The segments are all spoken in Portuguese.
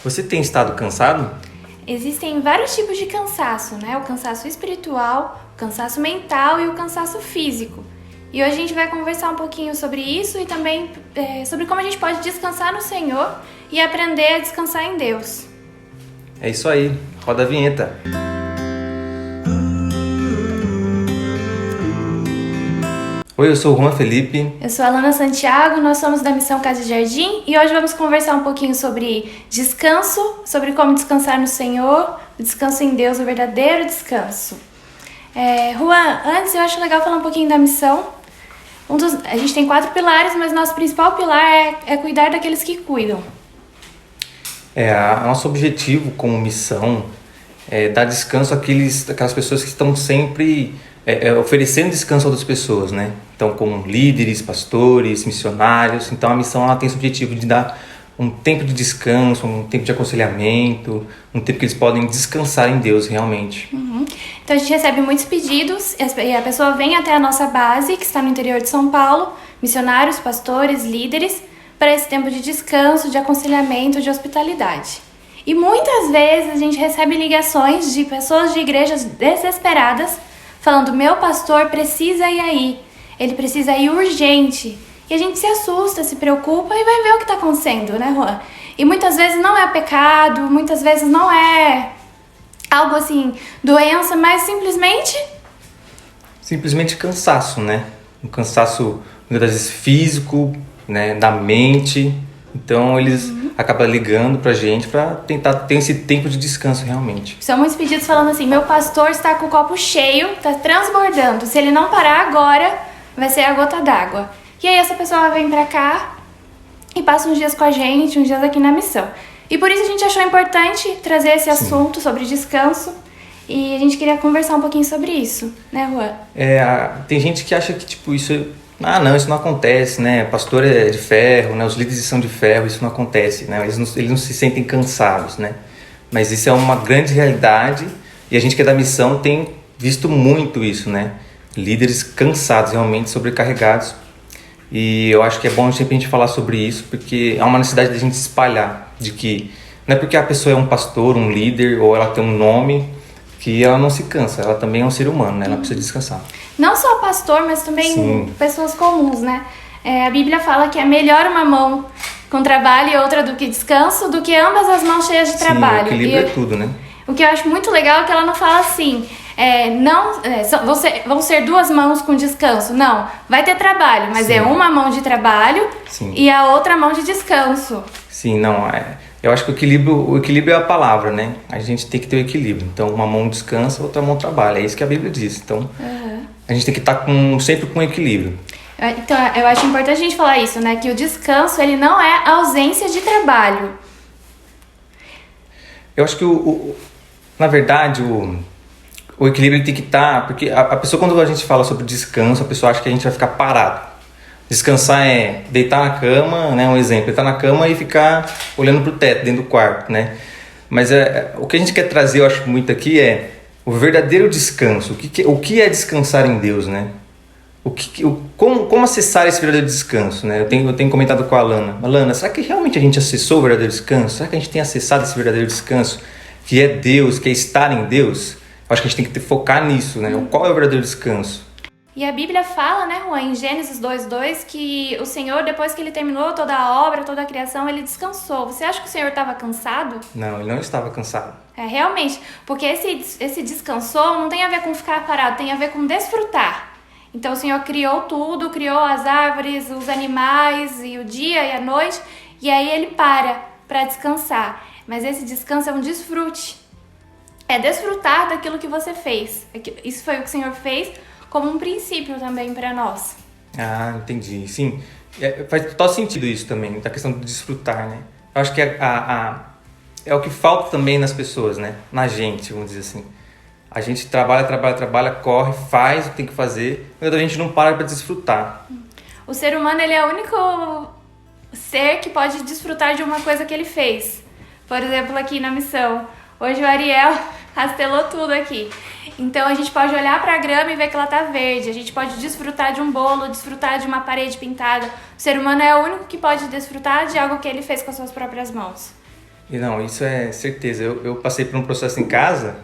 Você tem estado cansado? Existem vários tipos de cansaço, né? O cansaço espiritual, o cansaço mental e o cansaço físico. E hoje a gente vai conversar um pouquinho sobre isso e também sobre como a gente pode descansar no Senhor e aprender a descansar em Deus. É isso aí, roda a vinheta. Oi, eu sou o Juan Felipe. Eu sou a Alana Santiago, nós somos da Missão Casa Jardim e hoje vamos conversar um pouquinho sobre descanso, sobre como descansar no Senhor, o descanso em Deus, o verdadeiro descanso. Juan, antes eu acho legal falar um pouquinho da missão. A gente tem 4 pilares, mas nosso principal pilar é cuidar daqueles que cuidam. Nosso objetivo como missão é dar descanso àquelas pessoas que estão sempre oferecendo descanso a outras pessoas, né? Então, como líderes, pastores, missionários. Então, a missão ela tem esse objetivo de dar um tempo de descanso, um tempo de aconselhamento, um tempo que eles podem descansar em Deus realmente. Então, a gente recebe muitos pedidos e a pessoa vem até a nossa base, que está no interior de São Paulo, missionários, pastores, líderes, para esse tempo de descanso, de aconselhamento, de hospitalidade. E muitas vezes a gente recebe ligações de pessoas de igrejas desesperadas falando: meu pastor precisa ir aí, ele precisa ir urgente. E a gente se assusta, se preocupa e vai ver o que está acontecendo, né, Juan? E muitas vezes não é pecado, muitas vezes não é algo assim, doença, mas Simplesmente cansaço, né? Um cansaço, muitas vezes físico, né, da mente. Então eles acabam ligando pra gente pra tentar ter esse tempo de descanso realmente. São muitos pedidos falando assim: meu pastor está com o copo cheio, está transbordando, se ele não parar agora, vai ser a gota d'água. E aí essa pessoa vem pra cá e passa uns dias com a gente, uns dias aqui na missão. E por isso a gente achou importante trazer esse assunto sobre descanso e a gente queria conversar um pouquinho sobre isso, né, Juan? Tem gente que acha que isso não acontece, né? Pastor é de ferro, né? Os líderes são de ferro, isso não acontece, né? Eles não se sentem cansados, né? Mas isso é uma grande realidade e a gente que é da missão tem visto muito isso, né? Líderes cansados, realmente sobrecarregados. E eu acho que é bom sempre a gente falar sobre isso, porque há uma necessidade de a gente espalhar, de que não é porque a pessoa é um pastor, um líder, ou ela tem um nome, que ela não se cansa, ela também é um ser humano, né? Ela precisa descansar. Não só pastor, mas também pessoas comuns, né? A Bíblia fala que é melhor uma mão com trabalho e outra do que descanso, do que ambas as mãos cheias de trabalho. Sim, o equilíbrio é tudo, né? O que eu acho muito legal é que ela não fala assim: vão ser 2 mãos com descanso. Não, vai ter trabalho, mas é uma mão de trabalho e a outra mão de descanso. Sim, não, eu acho que o equilíbrio é a palavra, né? A gente tem que ter o equilíbrio. Então, uma mão descansa, outra mão trabalha. É isso que a Bíblia diz. Então, a gente tem que estar sempre com equilíbrio. Então, eu acho importante a gente falar isso, né? Que o descanso, ele não é ausência de trabalho. Eu acho que, na verdade, o equilíbrio ele tem que estar... Porque a pessoa, quando a gente fala sobre descanso, a pessoa acha que a gente vai ficar parado. Descansar é deitar na cama, né? Um exemplo, deitar na cama e ficar olhando para o teto dentro do quarto, né? Mas o que a gente quer trazer, eu acho muito aqui, é o verdadeiro descanso. O que é descansar em Deus, né? Como acessar esse verdadeiro descanso, né? Eu tenho comentado com a Alana. Alana, será que realmente a gente acessou o verdadeiro descanso? Será que a gente tem acessado esse verdadeiro descanso? Que é Deus, que é estar em Deus? Eu acho que a gente tem que focar nisso, né? Qual é o verdadeiro descanso? E a Bíblia fala, né, Juan, em Gênesis 2:2, que o Senhor, depois que ele terminou toda a obra, toda a criação, ele descansou. Você acha que o Senhor estava cansado? Não, ele não estava cansado. Realmente, porque esse descansou não tem a ver com ficar parado, tem a ver com desfrutar. Então o Senhor criou tudo, criou as árvores, os animais, e o dia e a noite, e aí ele para descansar. Mas esse descanso é um desfrute. É desfrutar daquilo que você fez. Isso foi o que o Senhor fez como um princípio também para nós. Entendi. Sim, faz total sentido isso também, da questão de desfrutar, né? Eu acho que é o que falta também nas pessoas, né? Na gente, vamos dizer assim. A gente trabalha, corre, faz o que tem que fazer, mas a gente não para para desfrutar. O ser humano, ele é o único ser que pode desfrutar de uma coisa que ele fez. Por exemplo, aqui na missão, hoje o Ariel rastelou tudo aqui. Então a gente pode olhar para a grama e ver que ela tá verde. A gente pode desfrutar de um bolo, desfrutar de uma parede pintada. O ser humano é o único que pode desfrutar de algo que ele fez com as suas próprias mãos. E não, isso é certeza. Eu passei por um processo em casa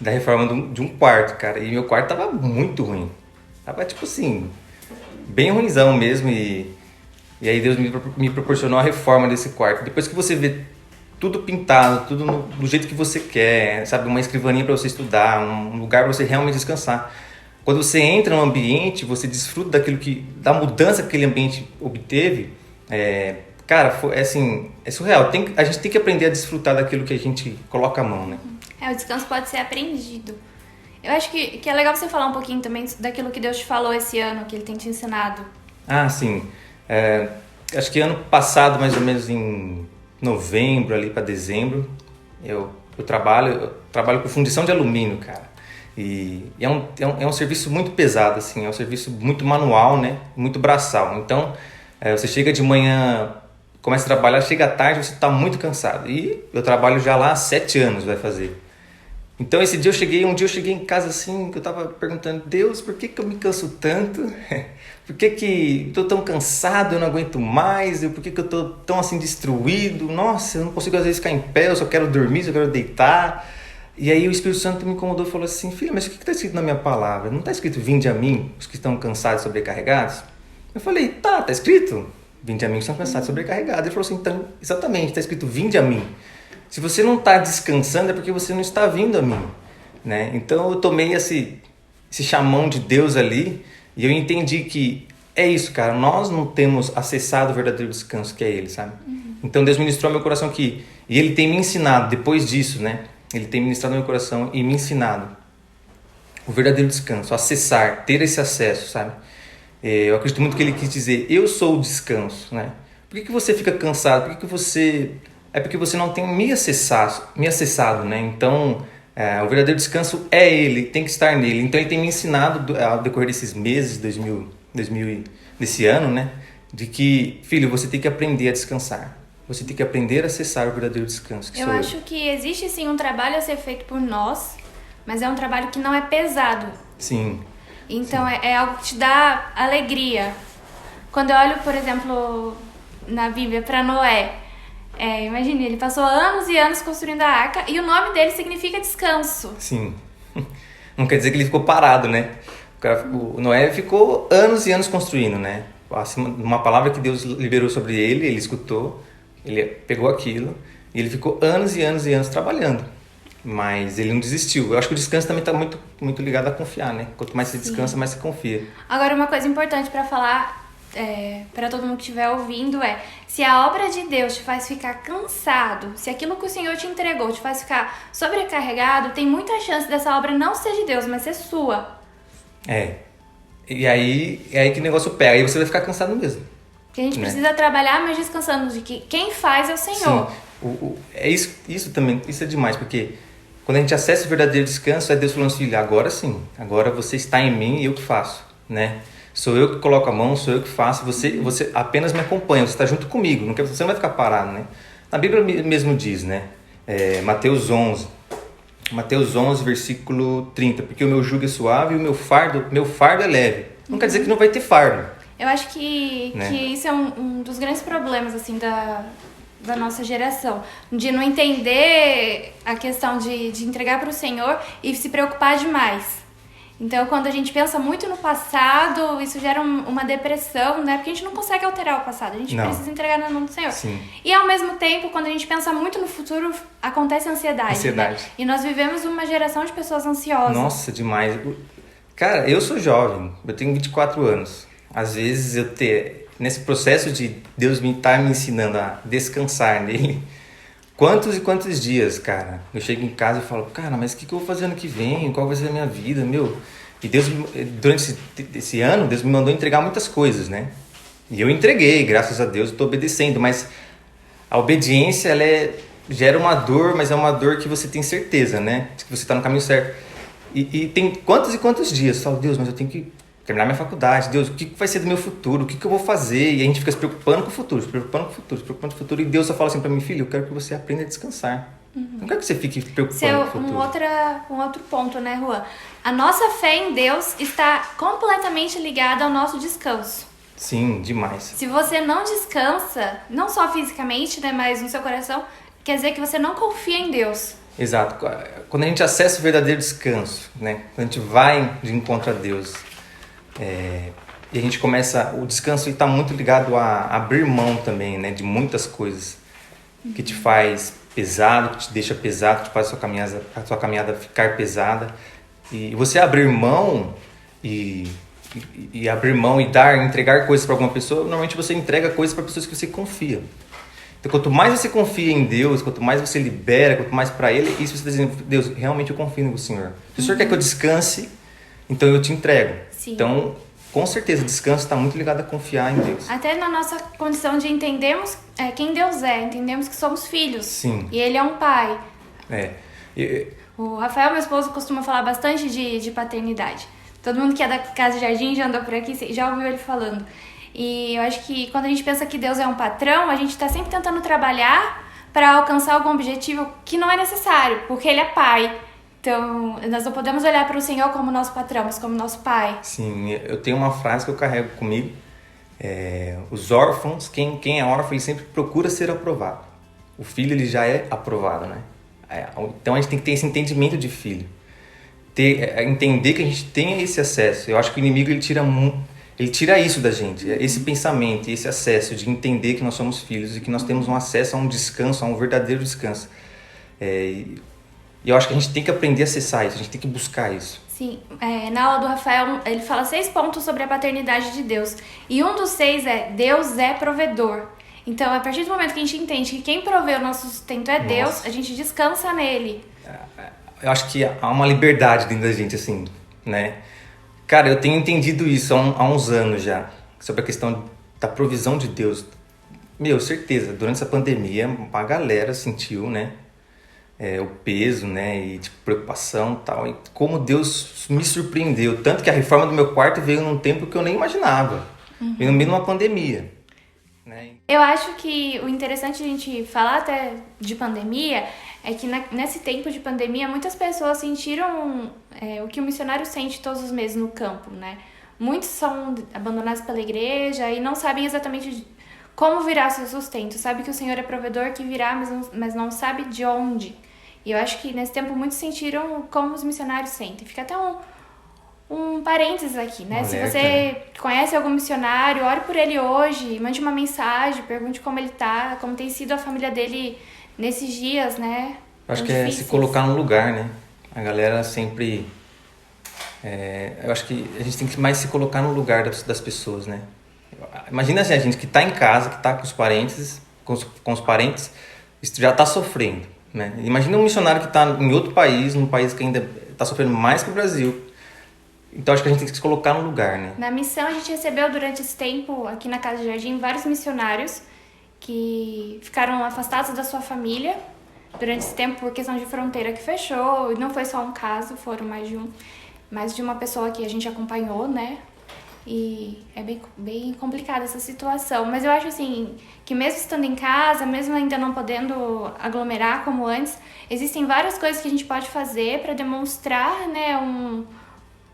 da reforma de um quarto, cara. E meu quarto tava muito ruim. Tava tipo assim, bem ruinzão mesmo. E aí Deus me proporcionou a reforma desse quarto. Depois que você vê tudo pintado, tudo do jeito que você quer, sabe? Uma escrivaninha para você estudar, um lugar para você realmente descansar. Quando você entra no ambiente, você desfruta da mudança que aquele ambiente obteve. Cara, é assim, é surreal. A gente tem que aprender a desfrutar daquilo que a gente coloca a mão, né? O descanso pode ser aprendido. Eu acho que é legal você falar um pouquinho também daquilo que Deus te falou esse ano, que Ele tem te ensinado. Ah, sim. Acho que ano passado, mais ou menos em novembro, ali para dezembro, eu trabalho com fundição de alumínio, cara. E é um serviço muito pesado, assim, é um serviço muito manual, né? Muito braçal. Então, você chega de manhã, começa a trabalhar, chega à tarde, você está muito cansado. E eu trabalho já lá há 7 anos, vai fazer. Então um dia eu cheguei em casa assim, que eu tava perguntando, Deus, por que eu me canso tanto? Por que eu tô tão cansado, eu não aguento mais? Por que eu tô tão assim destruído? Nossa, eu não consigo às vezes ficar em pé, eu só quero dormir, só quero deitar. E aí o Espírito Santo me incomodou e falou assim, filha, mas o que está escrito na minha palavra? Não está escrito, vinde a mim, os que estão cansados e sobrecarregados? Eu falei, tá escrito, vinde a mim, os que estão cansados e sobrecarregados. Ele falou assim, então, exatamente, está escrito, vinde a mim. Se você não está descansando é porque você não está vindo a mim, né? Então eu tomei esse chamão de Deus ali e eu entendi que é isso, cara. Nós não temos acessado o verdadeiro descanso que é Ele, sabe? Então Deus ministrou ao meu coração e Ele tem me ensinado, depois disso, né? Ele tem ministrado no meu coração e me ensinado o verdadeiro descanso, acessar, ter esse acesso, sabe? Eu acredito muito que Ele quis dizer, eu sou o descanso, né? Por que você fica cansado? Por que você... É porque você não tem me acessado, né? Então, o verdadeiro descanso é Ele, tem que estar nele. Então, Ele tem me ensinado ao decorrer desses meses, desse ano, né? De que, filho, você tem que aprender a descansar. Você tem que aprender a acessar o verdadeiro descanso. Eu acho que existe, sim, um trabalho a ser feito por nós, mas é um trabalho que não é pesado. Sim. Então, é algo que te dá alegria. Quando eu olho, por exemplo, na Bíblia para Noé, imagine, ele passou anos e anos construindo a arca e o nome dele significa descanso. Sim. Não quer dizer que ele ficou parado, né? O Noé ficou anos e anos construindo, né? Uma palavra que Deus liberou sobre ele escutou, ele pegou aquilo e ele ficou anos e anos e anos trabalhando. Mas ele não desistiu. Eu acho que o descanso também está muito, muito ligado a confiar, né? Quanto mais você descansa, mais você confia. Agora, uma coisa importante para falar... para todo mundo que estiver ouvindo se a obra de Deus te faz ficar cansado, se aquilo que o Senhor te entregou te faz ficar sobrecarregado, tem muita chance dessa obra não ser de Deus, mas ser sua. E aí que o negócio pega, aí você vai ficar cansado mesmo. Porque a gente precisa trabalhar, mas descansando de que quem faz é o Senhor. Sim, isso também, isso é demais, porque quando a gente acessa o verdadeiro descanso, é Deus falando assim, filho, agora sim, agora você está em mim e eu que faço, né? Sou eu que coloco a mão, sou eu que faço, você apenas me acompanha, você está junto comigo, você não vai ficar parado, né? Na Bíblia mesmo diz, né? Mateus 11, versículo 30, porque o meu jugo é suave e o meu fardo é leve. Não quer dizer que não vai ter fardo. Eu acho que isso é um dos grandes problemas, assim, da nossa geração, de não entender a questão de entregar para o Senhor e se preocupar demais. Então, quando a gente pensa muito no passado, isso gera uma depressão, né? Porque a gente não consegue alterar o passado, a gente precisa entregar na mão do Senhor. Sim. E, ao mesmo tempo, quando a gente pensa muito no futuro, acontece ansiedade. Né? E nós vivemos uma geração de pessoas ansiosas. Nossa, demais. Cara, eu sou jovem, eu tenho 24 anos. Às vezes, nesse processo de Deus estar me ensinando a descansar nele, quantos e quantos dias, cara, eu chego em casa e falo, cara, mas o que eu vou fazer ano que vem? Qual vai ser a minha vida, meu? E Deus, durante esse ano, Deus me mandou entregar muitas coisas, né? E eu entreguei, graças a Deus, eu estou obedecendo, mas a obediência, ela gera uma dor, mas é uma dor que você tem certeza, né? De que você está no caminho certo. E tem quantos e quantos dias, eu falo, Deus, mas eu tenho que terminar minha faculdade, Deus, o que vai ser do meu futuro, o que eu vou fazer? E a gente fica se preocupando com o futuro, e Deus só fala assim pra mim, filho, eu quero que você aprenda a descansar. Não quero que você fique preocupando com o futuro. Um outro ponto, né, Juan? A nossa fé em Deus está completamente ligada ao nosso descanso. Sim, demais. Se você não descansa, não só fisicamente, né, mas no seu coração, quer dizer que você não confia em Deus. Exato. Quando a gente acessa o verdadeiro descanso, né? Quando a gente vai de encontro a Deus, e a gente começa... O descanso está muito ligado a abrir mão também, né? De muitas coisas que te faz pesado, que te deixa pesado, que te faz a sua caminhada ficar pesada. E você abrir mão e abrir mão e entregar coisas para alguma pessoa, normalmente você entrega coisas para pessoas que você confia. Então, quanto mais você confia em Deus, quanto mais você libera, quanto mais para Ele, isso você está dizendo: Deus, realmente eu confio no Senhor. Se o Senhor quer que eu descanse, então eu te entrego. Sim. Então, com certeza, descanso está muito ligado a confiar em Deus. Até na nossa condição de entendermos quem Deus é, entendemos que somos filhos. Sim. E Ele é um pai. E O Rafael, meu esposo, costuma falar bastante de paternidade. Todo mundo que é da Casa de Jardim já andou por aqui, já ouviu ele falando. E eu acho que quando a gente pensa que Deus é um patrão, a gente está sempre tentando trabalhar para alcançar algum objetivo que não é necessário, porque Ele é pai. Então, nós não podemos olhar para o Senhor como nosso patrão, mas como nosso pai. Sim, eu tenho uma frase que eu carrego comigo. Os órfãos, quem é órfão, ele sempre procura ser aprovado. O filho, ele já é aprovado, né? Então, a gente tem que ter esse entendimento de filho. Entender que a gente tem esse acesso. Eu acho que o inimigo, ele tira isso da gente. Esse pensamento, esse acesso de entender que nós somos filhos e que nós temos um acesso a um descanso, a um verdadeiro descanso. E eu acho que a gente tem que aprender a acessar isso, a gente tem que buscar isso. Sim, na aula do Rafael, ele fala 6 pontos sobre a paternidade de Deus. E um dos 6 Deus é provedor. Então, a partir do momento que a gente entende que quem provê o nosso sustento é Deus, a gente descansa nele. Eu acho que há uma liberdade dentro da gente, assim, né? Cara, eu tenho entendido isso há uns anos já, sobre a questão da provisão de Deus. Certeza, durante essa pandemia, uma galera sentiu, né? O peso, né? E tipo, preocupação e tal. E como Deus me surpreendeu. Tanto que a reforma do meu quarto veio num tempo que eu nem imaginava. Veio no meio de uma pandemia. Né? Eu acho que o interessante de a gente falar até de pandemia é que nesse tempo de pandemia muitas pessoas sentiram o que o missionário sente todos os meses no campo, né? Muitos são abandonados pela igreja e não sabem exatamente como virá seu sustento. Sabe que o Senhor é provedor que virá, mas não sabe de onde. E eu acho que nesse tempo muitos sentiram como os missionários sentem. Fica até um parênteses aqui, né? Se você conhece algum missionário, ore por ele hoje, mande uma mensagem, pergunte como ele tá, como tem sido a família dele nesses dias, né? Acho que é se colocar no lugar, né? A galera sempre... eu acho que a gente tem que mais se colocar no lugar das pessoas, né? Imagina assim, a gente que tá em casa, que tá com os parentes, já tá sofrendo, né? Imagina um missionário que tá em outro país, num país que ainda tá sofrendo mais que o Brasil. Então acho que a gente tem que se colocar no lugar, né? Na missão a gente recebeu durante esse tempo, aqui na Casa de Jardim, vários missionários que ficaram afastados da sua família durante esse tempo por questão de fronteira que fechou. E não foi só um caso, foram mais de uma pessoa que a gente acompanhou, né? E é bem complicada essa situação. Mas eu acho assim, que mesmo estando em casa, mesmo ainda não podendo aglomerar como antes, existem várias coisas que a gente pode fazer para demonstrar, né,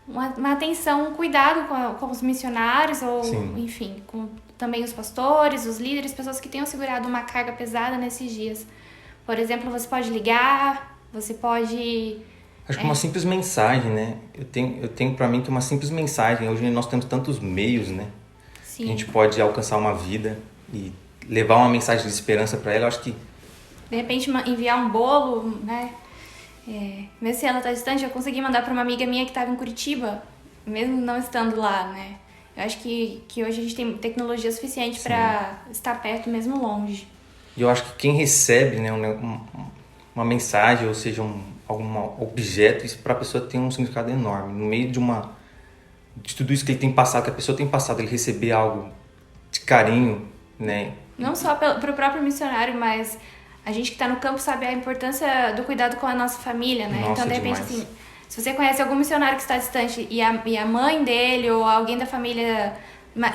uma atenção, um cuidado com os missionários, ou Sim. enfim, com também os pastores, os líderes, pessoas que tenham segurado uma carga pesada nesses dias. Por exemplo, você pode ligar, você pode... Acho que uma simples mensagem, né? Eu tenho para mim que uma simples mensagem, hoje nós temos tantos meios, né? Sim. Que a gente pode alcançar uma vida e levar uma mensagem de esperança para ela. Eu acho que... De repente enviar um bolo, né? Mesmo se ela tá distante, eu consegui mandar para uma amiga minha que estava em Curitiba, mesmo não estando lá, né? Eu acho que hoje a gente tem tecnologia suficiente para estar perto, mesmo longe. E eu acho que quem recebe, né, uma mensagem, ou seja, algum objeto, isso para a pessoa tem um significado enorme. No meio de tudo isso que ele tem passado, que a pessoa tem passado, ele receber algo de carinho, né? Não só para o próprio missionário, mas a gente que está no campo sabe a importância do cuidado com a nossa família, né? Nossa, então, de repente, demais. assim, se você conhece algum missionário que está distante e a mãe dele ou alguém da família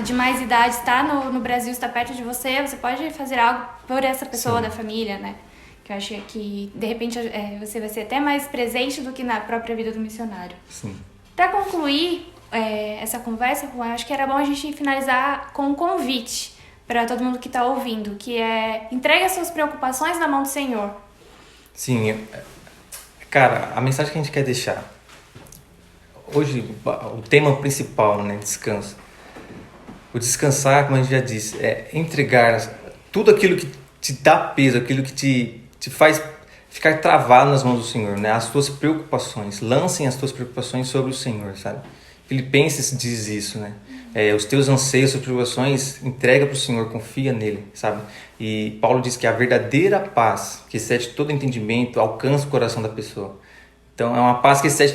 de mais idade está no Brasil, está perto de você, você pode fazer algo por essa pessoa da família, né? Que eu acho que, de repente, você vai ser até mais presente do que na própria vida do missionário. Sim. Para concluir essa conversa, Juan, acho que era bom a gente finalizar com um convite para todo mundo que está ouvindo, que é entregue as suas preocupações na mão do Senhor. Sim, cara, a mensagem que a gente quer deixar hoje, o tema principal, né, descanso. O descansar, como a gente já disse, é entregar tudo aquilo que te dá peso, aquilo que te faz ficar travado nas mãos do Senhor, né? As tuas preocupações, lancem as tuas preocupações sobre o Senhor, sabe? Filipenses diz isso, né? Os teus anseios, as suas preocupações, entrega para o Senhor, confia nele, sabe? E Paulo diz que a verdadeira paz, que excede todo entendimento, alcança o coração da pessoa. Então é uma paz que excede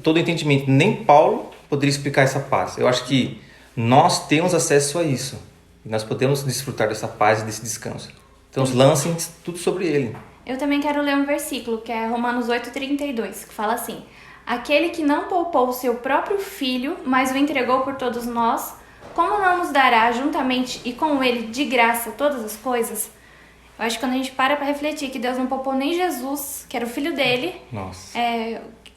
todo entendimento. Nem Paulo poderia explicar essa paz. Eu acho que nós temos acesso a isso. E nós podemos desfrutar dessa paz e desse descanso. Então lancem tudo sobre ele. Eu também quero ler um versículo, que é Romanos 8:32, que fala assim: aquele que não poupou o seu próprio filho, mas o entregou por todos nós, como não nos dará juntamente e com ele de graça todas as coisas? Eu acho que quando a gente para refletir que Deus não poupou nem Jesus, que era o filho dele, Nossa.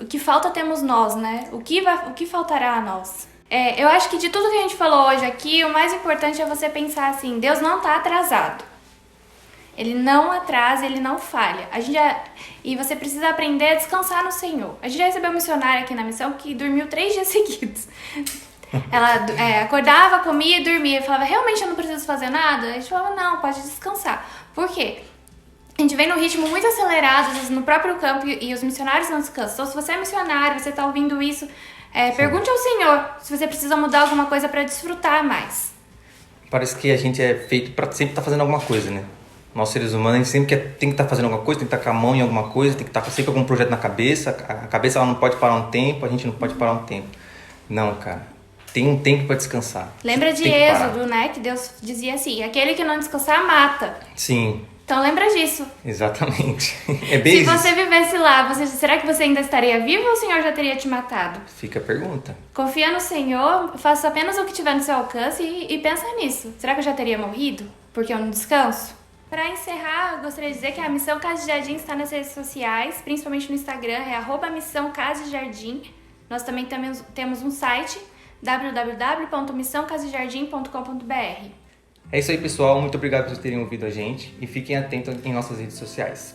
O que falta temos nós, né? O que faltará a nós? Eu acho que de tudo que a gente falou hoje aqui, o mais importante é você pensar assim: Deus não está atrasado. Ele não atrasa, ele não falha. E você precisa aprender a descansar no Senhor. A gente já recebeu um missionário aqui na missão que dormiu 3 dias seguidos. Ela acordava, comia e dormia. Eu falava: realmente eu não preciso fazer nada? A gente falava: não, pode descansar. Por quê? A gente vem num ritmo muito acelerado, às vezes no próprio campo, e os missionários não descansam. Então, se você é missionário, você está ouvindo isso, pergunte ao Senhor se você precisa mudar alguma coisa para desfrutar mais. Parece que a gente é feito para sempre estar fazendo alguma coisa, né? Nós seres humanos, a gente sempre tem que estar fazendo alguma coisa, tem que estar com a mão em alguma coisa, tem que estar sempre com algum projeto na cabeça. A cabeça ela não pode parar um tempo, a gente não pode parar um tempo. Não, cara. Tem um tempo para descansar. Lembra de Êxodo, né? Que Deus dizia assim: aquele que não descansar, mata. Sim. Então lembra disso. Exatamente. É bem Se você vivesse lá, será que você ainda estaria vivo ou o Senhor já teria te matado? Fica a pergunta. Confia no Senhor, faça apenas o que tiver no seu alcance e pensa nisso. Será que eu já teria morrido? Porque eu não descanso? Para encerrar, eu gostaria de dizer que a Missão Casa de Jardim está nas redes sociais, principalmente no Instagram, é @Missão Casa de Jardim. Nós também temos um site, www.missãocasadejardim.com.br. É isso aí, pessoal. Muito obrigado por terem ouvido a gente e fiquem atentos em nossas redes sociais.